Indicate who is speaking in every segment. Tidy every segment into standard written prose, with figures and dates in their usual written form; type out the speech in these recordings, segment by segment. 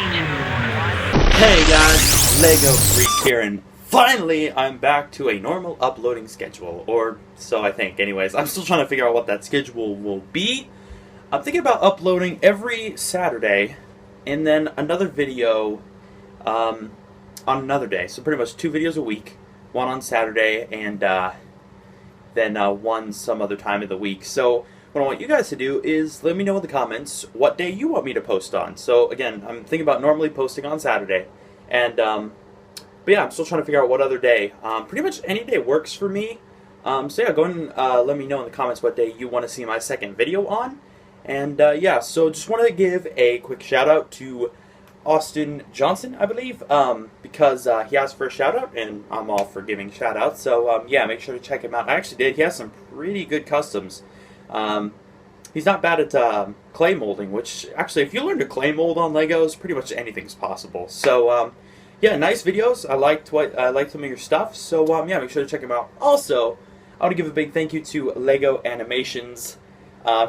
Speaker 1: Hey guys, Lego Freak here, and finally I'm back to a normal uploading schedule, or so I think anyways. I'm still trying to figure out what that schedule will be. I'm thinking about uploading every Saturday, and then another video on another day. So pretty much 2 videos a week, one on Saturday, and then one some other time of the week. So what I want you guys to do is let me know in the comments what day you want me to post on. So again, I'm thinking about normally posting on Saturday, and but yeah, I'm still trying to figure out what other day. Pretty much any day works for me. So yeah, go ahead and let me know in the comments what day you want to see my second video on. And yeah, so just wanted to give a quick shout out to Austin Johnson, I believe, because he asked for a shout out, and I'm all for giving shout outs. So yeah, make sure to check him out. I actually did. He has some pretty good customs. He's not bad at clay molding, which actually, if you learn to clay mold on Legos, pretty much anything's possible. So yeah, nice videos. I liked some of your stuff. So yeah, make sure to check him out. Also, I want to give a big thank you to Lego Animations.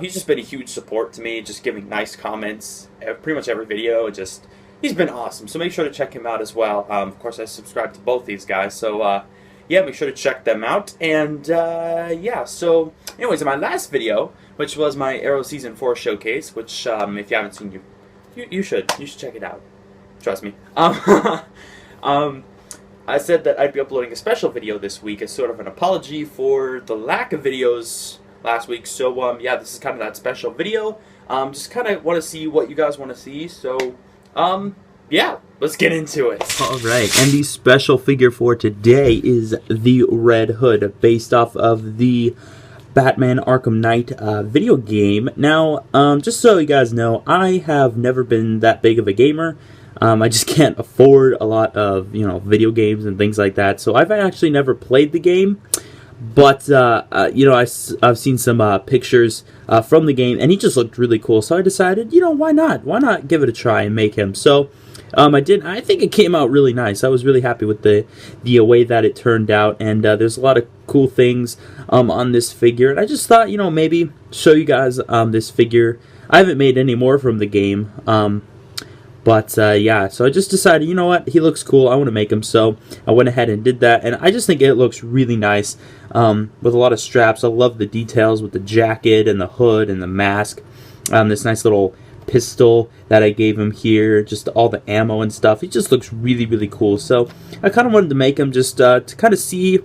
Speaker 1: He's just been a huge support to me, just giving nice comments pretty much every video. He's been awesome. So make sure to check him out as well. Of course, I subscribe to both these guys. So yeah, make sure to check them out. And yeah, so anyways, in my last video, which was my Arrow Season 4 showcase, which if you haven't seen, you should check it out. Trust me. I said that I'd be uploading a special video this week as sort of an apology for the lack of videos last week. So yeah, this is kind of that special video. Just kind of want to see what you guys want to see. So yeah, let's get into it.
Speaker 2: Alright, and the special figure for today is the Red Hood, based off of the Batman Arkham Knight video game. Now, just so you guys know, I have never been that big of a gamer. I just can't afford a lot of, video games and things like that. So I've actually never played the game. But, I've seen some pictures from the game, and he just looked really cool. So I decided, why not? Why not give it a try and make him? So I did. I think it came out really nice. I was really happy with the way that it turned out. And there's a lot of cool things on this figure. And I just thought, maybe show you guys this figure. I haven't made any more from the game. But yeah, so I just decided, you know what, he looks cool, I want to make him, so I went ahead and did that, and I just think it looks really nice, with a lot of straps. I love the details with the jacket, and the hood, and the mask, this nice little pistol that I gave him here, just all the ammo and stuff. He just looks really, really cool, so I kind of wanted to make him just to kind of see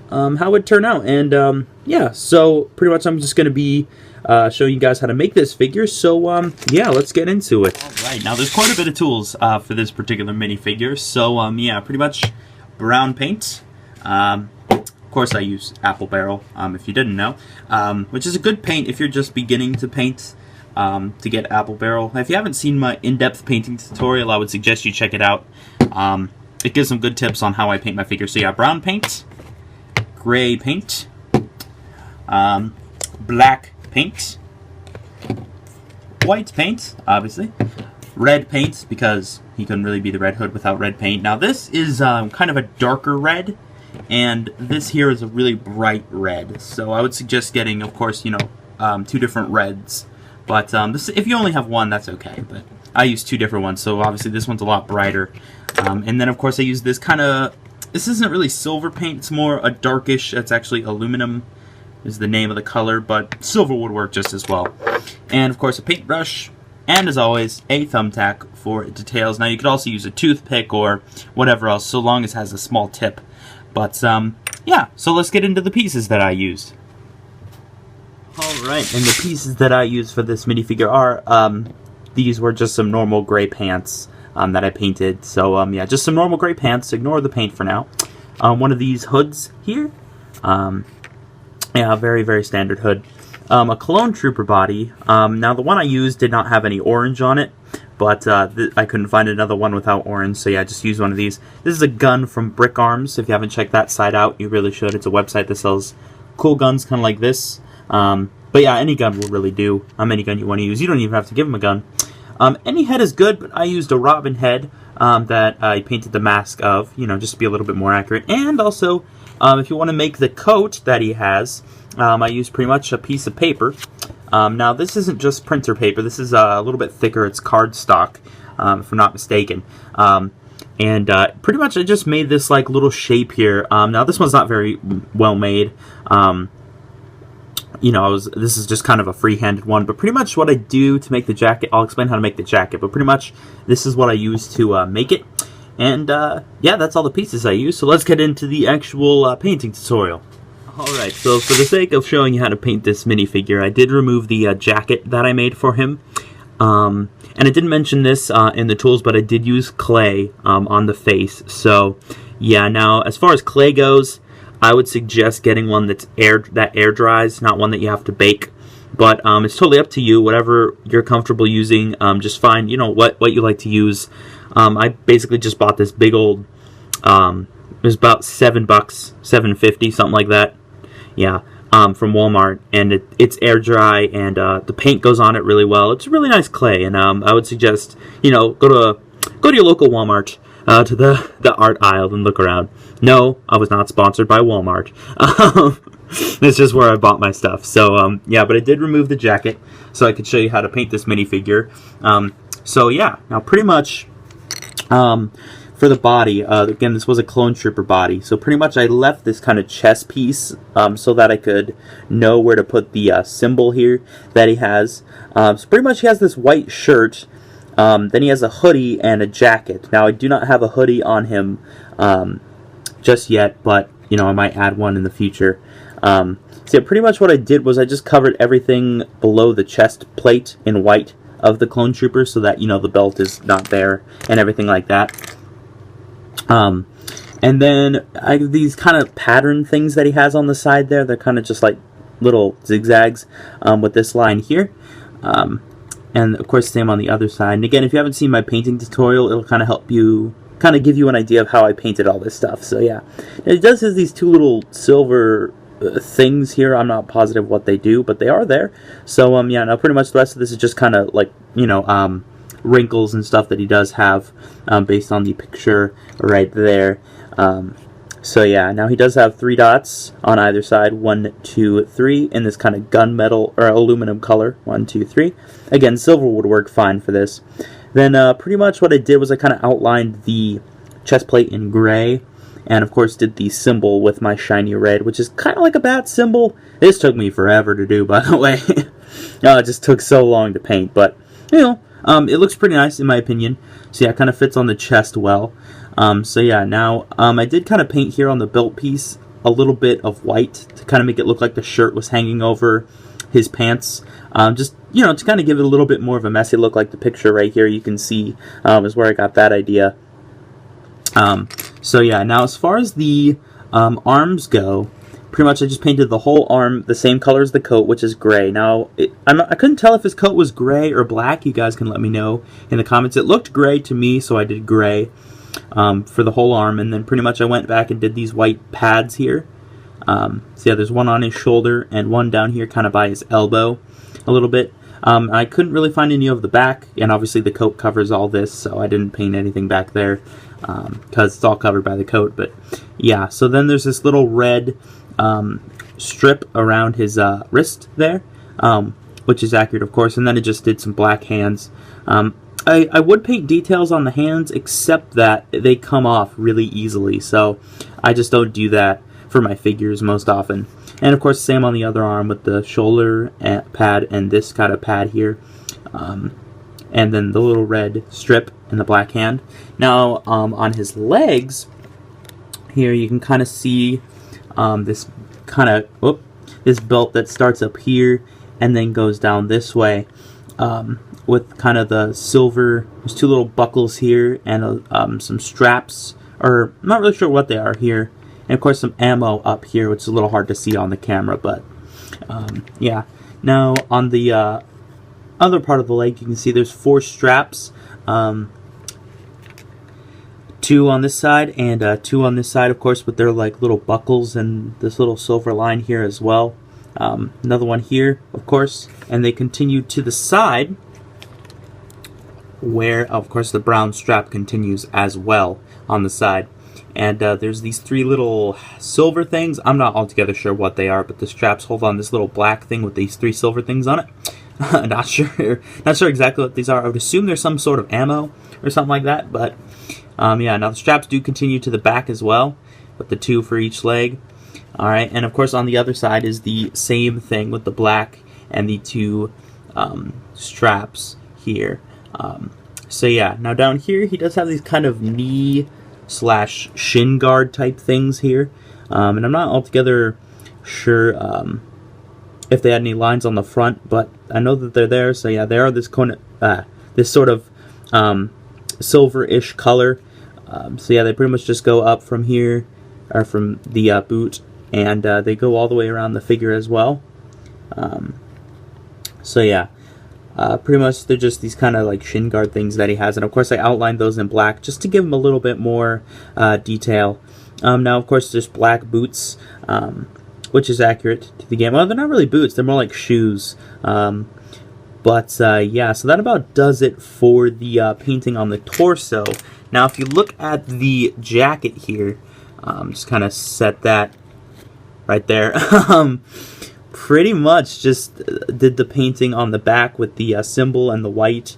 Speaker 2: how it would turn out, and yeah, so pretty much I'm just going to be showing you guys how to make this figure, so yeah, let's get into it. Alright, now there's quite a bit of tools for this particular minifigure, so yeah, pretty much brown paint. Of course I use Apple Barrel, if you didn't know, which is a good paint if you're just beginning to paint, to get Apple Barrel. If you haven't seen my in-depth painting tutorial, I would suggest you check it out. It gives some good tips on how I paint my figure. So yeah, brown paint, gray paint, black paint, white paint, obviously, red paint, because he couldn't really be the Red Hood without red paint. Now this is kind of a darker red, and this here is a really bright red, so I would suggest getting, of course, 2 different reds, but this, if you only have one, that's okay, but I use 2 different ones, so obviously this one's a lot brighter, and then of course I use this this isn't really silver paint, it's more a darkish, it's actually aluminum is the name of the color, but silver would work just as well. And of course a paintbrush, and as always a thumbtack for details. Now you could also use a toothpick or whatever else, so long as it has a small tip. But yeah, so let's get into the pieces that I used. Alright, and the pieces that I used for this minifigure are, these were just some normal gray pants that I painted. So yeah, just some normal gray pants, ignore the paint for now. One of these hoods here, yeah, very, very standard hood. A Clone Trooper body. Now, the one I used did not have any orange on it, but I couldn't find another one without orange, so yeah, just use one of these. This is a gun from Brick Arms. If you haven't checked that site out, you really should. It's a website that sells cool guns kind of like this. But yeah, any gun will really do. Any gun you want to use. You don't even have to give him a gun. Any head is good, but I used a Robin head that I painted the mask of, just to be a little bit more accurate. And also, if you want to make the coat that he has, I used pretty much a piece of paper. Now, this isn't just printer paper. This is a little bit thicker. It's cardstock, if I'm not mistaken. And pretty much I just made this like little shape here. Now, this one's not very well made. You know, this is just kind of a free-handed one. But pretty much what I do to make the jacket, I'll explain how to make the jacket. But pretty much this is what I use to make it. And yeah, that's all the pieces I use. So let's get into the actual painting tutorial. Alright, so for the sake of showing you how to paint this minifigure, I did remove the jacket that I made for him. And I didn't mention this in the tools, but I did use clay on the face. So yeah, now as far as clay goes, I would suggest getting one that air dries, not one that you have to bake. But it's totally up to you. Whatever you're comfortable using, just find, you know, what you like to use. I basically just bought this big old, it was about $7, $7.50, something like that. Yeah, from Walmart, and it's air dry, and the paint goes on it really well. It's really nice clay, and I would suggest, you know, go to your local Walmart, to the art aisle and look around. No, I was not sponsored by Walmart. It's just where I bought my stuff. So yeah, but I did remove the jacket so I could show you how to paint this minifigure. So yeah, now pretty much for the body, again, this was a clone trooper body, so pretty much I left this kind of chest piece so that I could know where to put the symbol here that he has. So pretty much he has this white shirt, then he has a hoodie and a jacket. Now I do not have a hoodie on him just yet, but you know, I might add one in the future. So yeah, pretty much what I did was I just covered everything below the chest plate in white of the clone trooper so that, you know, the belt is not there and everything like that. And then these kind of pattern things that he has on the side there, they're kind of just like little zigzags with this line here. And of course same on the other side. And again, if you haven't seen my painting tutorial, it'll kind of help you, kind of give you an idea of how I painted all this stuff. So yeah, it does have these two little silver things here. I'm not positive what they do, but they are there. So yeah, now pretty much the rest of this is just kind of like, you know, wrinkles and stuff that he does have based on the picture right there. So yeah, now he does have 3 dots on either side, 1, 2, 3, in this kind of gunmetal or aluminum color, 1, 2, 3. Again, silver would work fine for this. Then pretty much what I did was I kind of outlined the chest plate in gray, and of course did the symbol with my shiny red, which is kind of like a bat symbol. This took me forever to do, by the way. It just took so long to paint, but you know, it looks pretty nice in my opinion. So yeah, it kind of fits on the chest well. So yeah, now I did kind of paint here on the belt piece a little bit of white to kind of make it look like the shirt was hanging over his pants. Just, you know, to kind of give it a little bit more of a messy look, like the picture right here you can see is where I got that idea. So yeah, now as far as the arms go, pretty much I just painted the whole arm the same color as the coat, which is gray. Now, I couldn't tell if his coat was gray or black. You guys can let me know in the comments. It looked gray to me, so I did gray for the whole arm. And then pretty much I went back and did these white pads here. So yeah, there's one on his shoulder and one down here kind of by his elbow a little bit. I couldn't really find any of the back, and obviously the coat covers all this, so I didn't paint anything back there because it's all covered by the coat. But yeah, so then there's this little red strip around his wrist there, which is accurate, of course, and then it just did some black hands. I would paint details on the hands, except that they come off really easily, so I just don't do that for my figures most often. And of course, same on the other arm with the shoulder pad and this kind of pad here. And then the little red strip and the black hand. Now, on his legs, here you can kind of see this kind of, this belt that starts up here and then goes down this way. With kind of the silver, there's 2 little buckles here and some straps, or I'm not really sure what they are here. And of course some ammo up here, which is a little hard to see on the camera, but yeah. Now on the other part of the leg, you can see there's 4 straps, 2 on this side and 2 on this side, of course, with their like little buckles and this little silver line here as well. Another one here, of course, and they continue to the side where, of course, the brown strap continues as well on the side. And there's these 3 little silver things. I'm not altogether sure what they are, but the straps hold on this little black thing with these 3 silver things on it. Not sure exactly what these are. I would assume there's some sort of ammo or something like that. But yeah, now the straps do continue to the back as well, with the 2 for each leg. All right, and of course on the other side is the same thing with the black and the 2 straps here. So yeah, now down here he does have these kind of knee/shin guard type things here, and I'm not altogether sure if they had any lines on the front, but I know that they're there. So yeah, they are this sort of silver-ish color. So yeah, they pretty much just go up from here, or from the boot, and they go all the way around the figure as well. So yeah, pretty much they're just these kind of like shin guard things that he has, and of course I outlined those in black just to give him a little bit more detail. Now of course there's black boots, which is accurate to the game. Well, they're not really boots, they're more like shoes. But yeah, so that about does it for the painting on the torso. Now if you look at the jacket here, just kind of set that right there. Pretty much just did the painting on the back with the symbol and the white,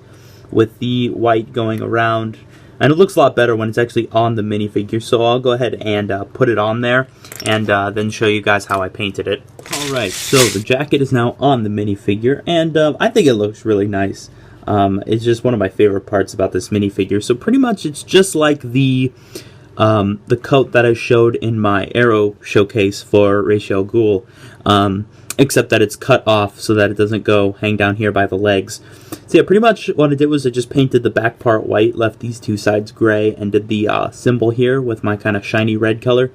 Speaker 2: with the white going around. And it looks a lot better when it's actually on the minifigure, so I'll go ahead and put it on there, and then show you guys how I painted it. Alright, so the jacket is now on the minifigure, and I think it looks really nice. It's just one of my favorite parts about this minifigure. So pretty much it's just like the coat that I showed in my Arrow showcase for Ra's al Ghul, except that it's cut off so that it doesn't go hang down here by the legs. So yeah, pretty much what I did was I just painted the back part white, left these 2 sides gray, and did the symbol here with my kind of shiny red color.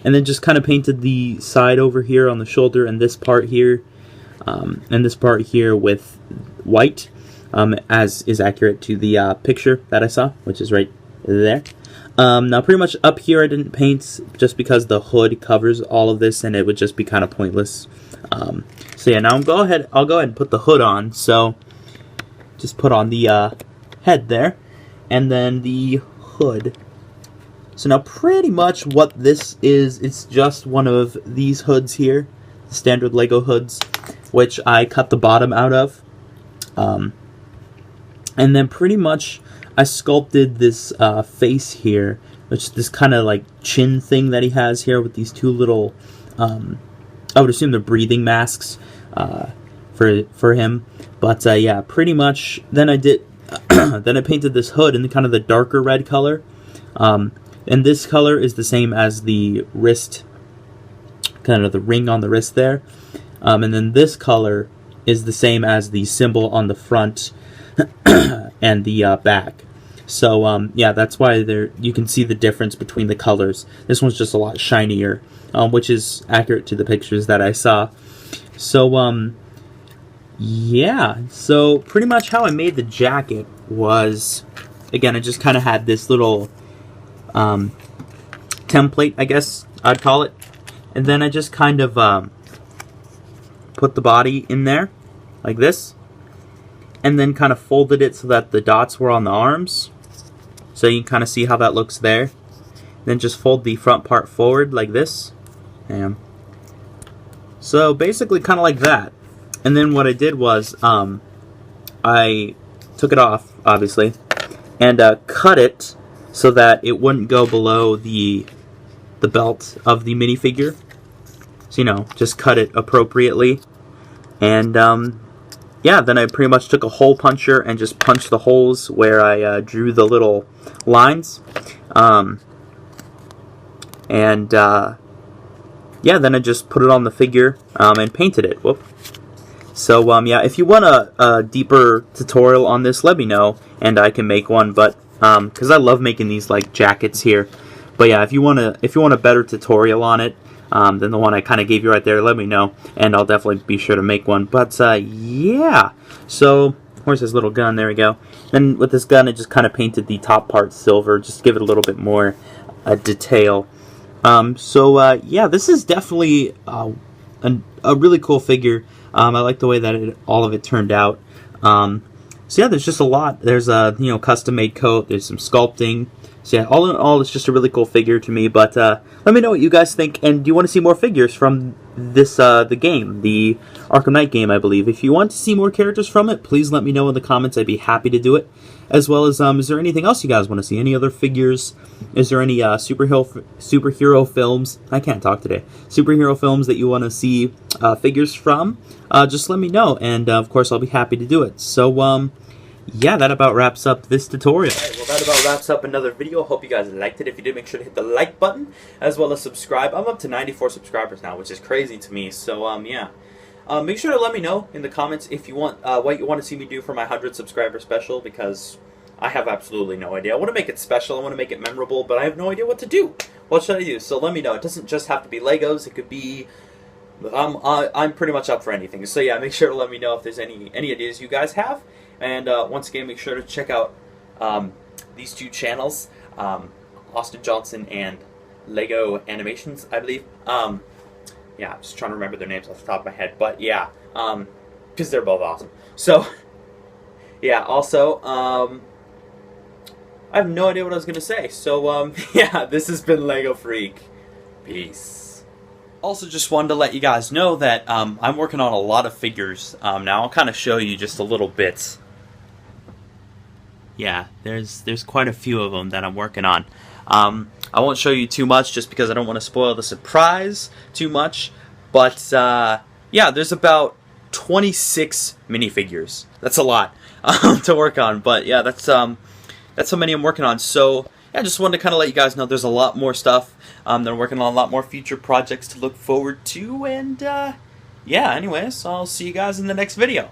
Speaker 2: And then just kind of painted the side over here on the shoulder, and this part here, with white, as is accurate to the picture that I saw, which is right there. Now pretty much up here I didn't paint just because the hood covers all of this and it would just be kind of pointless. So yeah, now I'll go ahead and put the hood on. So just put on the head there, and then the hood. So now pretty much what this is, it's just one of these hoods here, the standard Lego hoods, which I cut the bottom out of. And then pretty much I sculpted this face here, which is this kind of like chin thing that he has here with these 2 little, I would assume they're breathing masks for him. But yeah, pretty much then I did, then I painted this hood in kind of the darker red color. And this color is the same as the wrist, kind of the ring on the wrist there. And then this color is the same as the symbol on the front and the back. So yeah, that's why you can see the difference between the colors. This one's just a lot shinier, which is accurate to the pictures that I saw. So yeah, so pretty much how I made the jacket was, again, I just kind of had this little template, I guess I'd call it, and then I just kind of put the body in there like this, and then kind of folded it so that the dots were on the arms, so you can kind of see how that looks there. Then just fold the front part forward like this, and so basically kind of like that. And then what I did was I took it off, obviously, and cut it so that it wouldn't go below the belt of the minifigure. So, you know, just cut it appropriately. And yeah, then I pretty much took a hole puncher and just punched the holes where I drew the little lines. Yeah, then I just put it on the figure and painted it. Whoop. So yeah, if you want a deeper tutorial on this, let me know, and I can make one. But because I love making these like jackets here. But yeah, if you want a better tutorial on it than the one I kind of gave you right there, let me know, and I'll definitely be sure to make one. But yeah, so where's his little gun? There we go. Then with this gun, I just kind of painted the top part silver, just to give it a little bit more detail. So yeah, this is definitely a really cool figure. I like the way that all of it turned out. So yeah, there's just a lot. There's a custom made coat. There's some sculpting. So yeah, all in all, it's just a really cool figure to me. But let me know what you guys think, and do you want to see more figures from this the game, the Arkham Knight game, I believe? If you want to see more characters from it, please let me know in the comments. I'd be happy to do it. As well as, is there anything else you guys want to see? Any other figures? Is there any superhero films? I can't talk today. Superhero films that you want to see figures from? Just let me know, and of course I'll be happy to do it. So yeah, that about wraps up this tutorial. Alright, well that about wraps up another video. Hope you guys liked it. If you did, make sure to hit the like button, as well as subscribe. I'm up to 94 subscribers now, which is crazy to me. So yeah. Make sure to let me know in the comments if you want what you want to see me do for my 100 subscriber special, because I have absolutely no idea. I want to make it special, I want to make it memorable, but I have no idea what to do. What should I do? So let me know. It doesn't just have to be Legos, it could be... I'm pretty much up for anything. So yeah, make sure to let me know if there's any ideas you guys have. And once again, make sure to check out these two channels, Austin Johnson and Lego Animations, I believe. Yeah, I'm just trying to remember their names off the top of my head. But yeah, because they're both awesome. So, yeah, also, I have no idea what I was going to say. So, yeah, this has been Lego Freak. Peace. Also, just wanted to let you guys know that I'm working on a lot of figures. Now, I'll kind of show you just a little bit. Yeah, there's quite a few of them that I'm working on. I won't show you too much just because I don't want to spoil the surprise too much. But, yeah, there's about 26 minifigures. That's a lot to work on. But, yeah, that's how many I'm working on. So, yeah, I just wanted to kind of let you guys know there's a lot more stuff. They're working on a lot more future projects to look forward to. And, yeah, anyways, I'll see you guys in the next video.